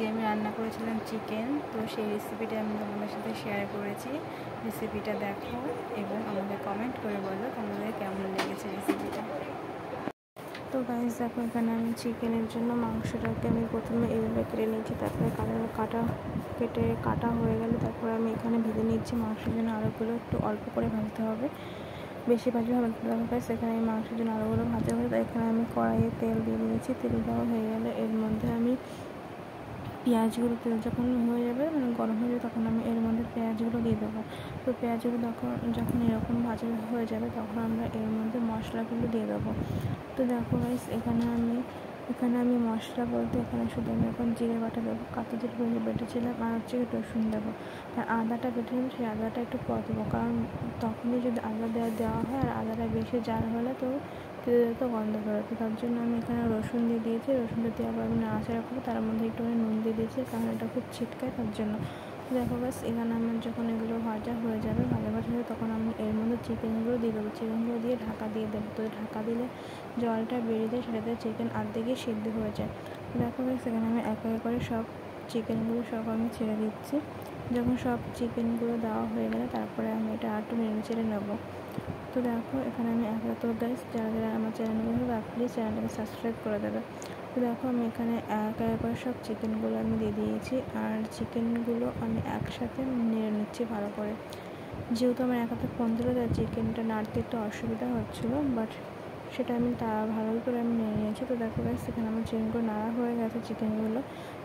আজকে আমি রান্না করেছিলাম চিকেন, তো সেই রেসিপিটা আমি তোমাদের সাথে শেয়ার করেছি। রেসিপিটা দেখো এবং আমাকে কমেন্ট করে বলো তোমাদের কেমন লেগেছে রেসিপিটা। তো গাইস দেখো, এখানে আমি চিকেনের জন্য মাংসটাকে আমি প্রথমে এইভাবে কেটে নিয়েছি, তারপরে কাটা হয়ে গেলে তারপরে আমি এখানে ভেজে নিচ্ছি। মাংসের জন্য আলুগুলো একটু অল্প করে ভাজতে হবে, বেশি ভাজলে হবে না। গাইস এখানে আমি মাংসের জন্য আলুগুলো ভাজা হয়ে যায়। এখানে আমি কড়াইয়ে তেল দিয়ে দিয়েছি। তেল দেওয়া হয়ে গেলে এর মধ্যে আমি পেঁয়াজগুলো, তেল যখন হয়ে যাবে মানে গরম হয়ে যাবে, তখন আমি এর মধ্যে পেঁয়াজগুলো দিয়ে দেবো। তো পেঁয়াজগুলো যখন এরকম ভাজা হয়ে যাবে তখন আমরা এর মধ্যে মশলাগুলো দিয়ে দেবো। তো দেখো গাইস, এখানে আমি মশলা বলতে এখানে শুধু আমি এখন জিরে বাটা দেবো, কাঁচা জিরে বেটেছিলাম, আর হচ্ছে রসুন দেবো। আর আদাটা বেটেছিলাম, সেই আদাটা একটু পর দেবো, কারণ তখনই যদি আদা দেওয়া হয় আর আদাটা বেশি জাল হলে তো তেতো গন্ধ বেরোতো, তার জন্য আমি এখানে রসুন দিয়ে দিয়েছি। রসুনটা দিয়ে আবার আমি নাড়াচাড়া করবো, তার মধ্যে একটুখানি নুন দিয়ে দিয়েছি, কারণ এটা খুব ছিটকায়, তার জন্য। দেখো গাইস, এখানে আমার যখন এগুলো ভাজা হয়ে যাবে, তখন আমি এর মধ্যে চিকেনগুলো দিয়ে দেবো। চিকেনগুলো দিয়ে ঢাকা দিয়ে দেবো। তো ঢাকা দিলে জলটা বেরিয়ে যায়, সেটাতে চিকেন আর্ধেকই সিদ্ধ হয়ে যায়। দেখো গাইস, এখানে আমি এক এক করে সব চিকেনগুলো আমি ছেড়ে দিচ্ছি। যখন সব চিকেনগুলো দেওয়া হয়ে গেলে তারপরে আমি এটা একটু নেড়ে চেড়ে নেবো। তো দেখো, এখানে আমি তো গাইস, যারা আমার চ্যানেলগুলো হবে প্লিজ চ্যানেলটাকে সাবস্ক্রাইব করে দেবে। তো দেখো, আমি এখানে এক করে সব চিকেনগুলো আমি দিয়ে দিয়েছি, আর চিকেনগুলো আমি একসাথে নেড়ে নিচ্ছি ভালো করে। যেহেতু আমার এক হাতে ফোন দিলে তাই চিকেনটা নাড়তে একটু অসুবিধা হচ্ছিলো, বাট সেটা আমি ভালো করে আমি নিয়ে নিয়েছি। তো দেখো গাইস, সেখানে আমার চিকেনগুলো নাড়া হয়ে গেছে চিকেনগুলো,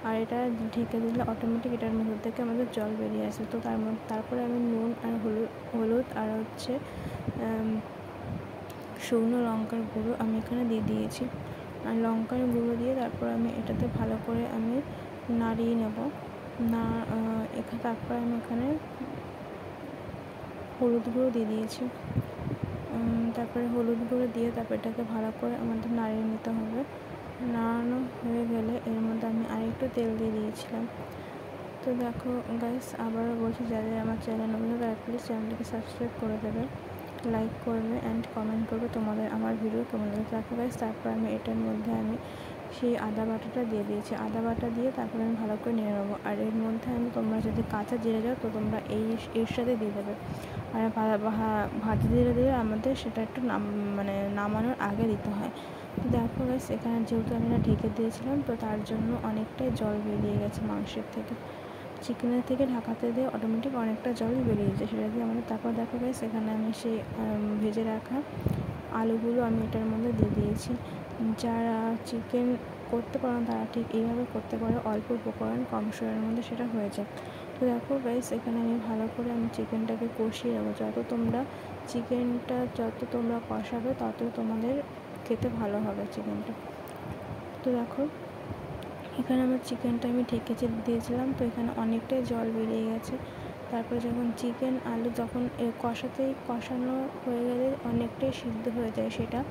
আর এটা ঢেকে দিলে অটোমেটিক এটার মধ্যে থেকে আমাদের জল বেরিয়ে আসে। তো তারপরে আমি নুন আর হলুদ আর হচ্ছে শুকনো লঙ্কার গুঁড়ো আমি এখানে দিয়ে দিয়েছি। আর লঙ্কার গুঁড়ো দিয়ে তারপর আমি এটাতে ভালো করে আমি নাড়িয়ে নেব। তারপরে আমি এখানে হলুদ গুঁড়ো দিয়ে দিয়েছি। তারপরে হলুদ গুঁড়ো দিয়ে তারপর এটাকে ভালো করে আমাদের নাড়িয়ে নিতে হবে। নাড়ানো হয়ে গেলে এর মধ্যে আমি আরেকটু তেল দিয়ে দিয়েছিলাম। তো দেখো গাইস, আবারও বলছি, যাদের আমার চ্যানেল নতুন তারা প্লিজ চ্যানেলটাকে সাবস্ক্রাইব করে দেবে, লাইক করবে অ্যান্ড কমেন্ট করবে আমার ভিডিও কেমন লাগে। দেখো গাইস, তারপর আমি এটার মধ্যে আমি সেই আদা বাটাটা দিয়ে দিয়েছি। আদা বাটা দিয়ে তারপরে আমি ভালো করে নিয়ে নেবো। আর এর মধ্যে তোমরা যদি কাঁচা জিরে যাও তো তোমরা এর সাথে দিয়ে দেবে। আর ভাজা জিরে দিলে আমাদের সেটা একটু নামানোর আগে দিতে হয়। তো দেখো গাইস, এখানে যেহেতু আমি এটা ঢেকে দিয়েছিলাম, তো তার জন্য অনেকটাই জল বেরিয়ে গেছে মাংসের থেকে। চিকেনের থেকে ঢাকাতে দিয়ে অটোমেটিক অনেকটা জল বেরিয়ে যায়, সেটা দিয়ে আমাদের। তারপর দেখো গাইস, এখানে আমি সেই ভেজে রাখা আলুগুলো আমি এটার মধ্যে দিয়ে দিয়েছি। যারা চিকেন করতে পারো তারা ঠিক এইভাবে করতে পারো, অল্প উপকরণ কম সময়ের মধ্যে সেটা হয়ে যায়। তো দেখো গাইস, এখানে আমি ভালো করে আমি চিকেনটাকে কষিয়ে নেবো। চিকেনটা যত তোমরা কষাবে তত তোমাদের খেতে ভালো হবে চিকেনটা। তো দেখো, এখানে আমার চিকেনটা আমি ঢেকে দিয়েছিলাম, তো এখানে অনেকটাই জল বেরিয়ে গেছে। তারপরে যখন চিকেন আলু যখন কষানো হয়ে গেলে অনেকটাই সিদ্ধ হয়ে যায় সেটা।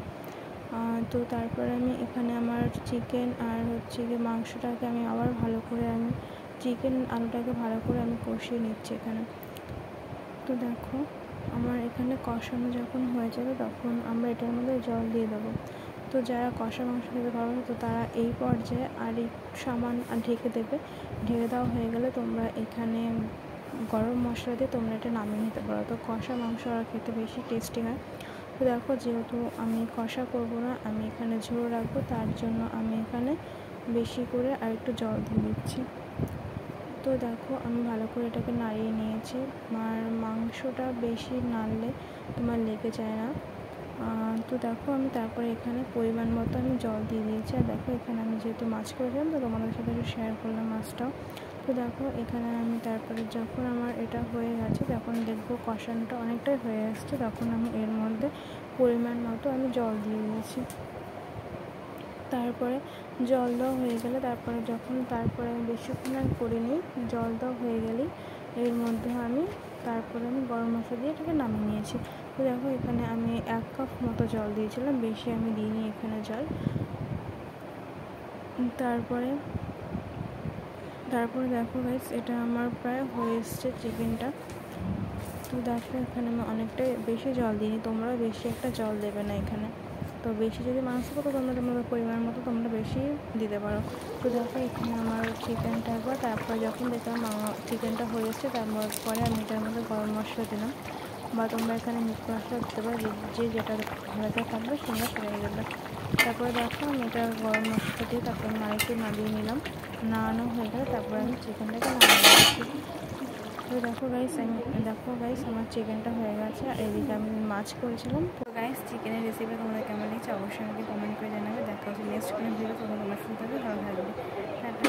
তো তারপরে আমি এখানে আমার চিকেন আর হচ্ছে গিয়ে মাংসটাকে আমি আবার ভালো করে আমি চিকেন আলুটাকে ভালো করে আমি কষিয়ে নিচ্ছি এখানে। তো দেখো, আমার এখানে কষানো যখন হয়ে যাবে তখন আমরা এটার মধ্যে জল দিয়ে দেবো। তো যারা কষা মাংস খেতে পারবে তো তারা এই পর্যায়ে আর এই সামান ঢেকে দেবে। ঢেকে দেওয়া হয়ে গেলে তোমরা এখানে গরম মশলা দিয়ে তোমরা এটা নামিয়ে নিতে পারো। তো কষা মাংস আর খেতে বেশি টেস্টি হয়। তো দেখো, যেহেতু আমি কষা করবো না, আমি এখানে ঝোল রাখবো, তার জন্য আমি এখানে বেশি করে আর একটু জল দিয়ে দিচ্ছি। তো দেখো, আমি ভালো করে এটাকে নাড়িয়ে নিয়েছি। আর মাংসটা বেশি নাড়লে তোমার লেগে যায় না। তো দেখো, আমি তারপরে এখানে পরিমাণ মতো আমি জল দিয়ে দিয়েছি। আর দেখো, এখানে আমি যেহেতু মাছ করেছিলাম তো তোমাদের সাথে একটু শেয়ার করলাম মাছটাও। তো দেখো, এখানে আমি তারপরে যখন আমার এটা হয়ে গেছে তখন দেখবো কষানোটা অনেকটাই হয়ে আসছে, তখন আমি এর মধ্যে পরিমাণ মতো আমি জল দিয়ে দিয়েছি। তারপরে জল দেওয়া হয়ে গেলে তারপরে আমি বেশিক্ষণ আর করিনি, জল দেওয়া হয়ে গেলেই এর মধ্যে আমি গরম মশলা দিয়ে এটাকে নামিয়ে নিয়েছি। তো দেখো, এখানে আমি 1 কাপ মতো জল দিয়েছিলাম, বেশি আমি দিইনি এখানে জল। তারপরে দেখো গাইস, এটা আমার প্রায় হয়ে এসছে চিকেনটা। তো দেখো, এখানে আমি অনেকটাই বেশি জল দিইনি, তোমরা বেশি একটা জল দেবে না এখানে। তো তো বেশি যদি মাংস করো তোমরা তোমাদের পরিমাণ মতো তোমরা বেশি দিতে পারো। তো দেখো এখানে আমার চিকেনটা একবার, তারপরে যখন দেখলাম চিকেনটা হয়ে এসছে তারপরে আমি এটার মধ্যে গরম মশলা দিলাম, বা তোমরা এখানে মিট মশলা দিতে পারো, যে যেটা ভালোতে থাকবে তোমরা সেটাই দেবে। তারপরে দেখো আমি এটা গরম মশলা দিয়ে তারপরে আমি আরেকটু নাড়িয়ে নিলাম। নাড়ানো হয়ে গেলে তারপরে আমি চিকেনটাকে নামিয়ে নিচ্ছি। তো দেখো গাইস আমার চিকেনটা হয়ে গেছে, আর এদিকে আমি মাছ করেছিলাম। তো গাইস চিকেনের রেসিপি তোমাদের কেমন লাগছে অবশ্যই আমাকে কমেন্ট করে জানাবে। দেখা হচ্ছে নেক্সট কোনো ভিডিও, তোমরা সাথে ভালো থাকবে।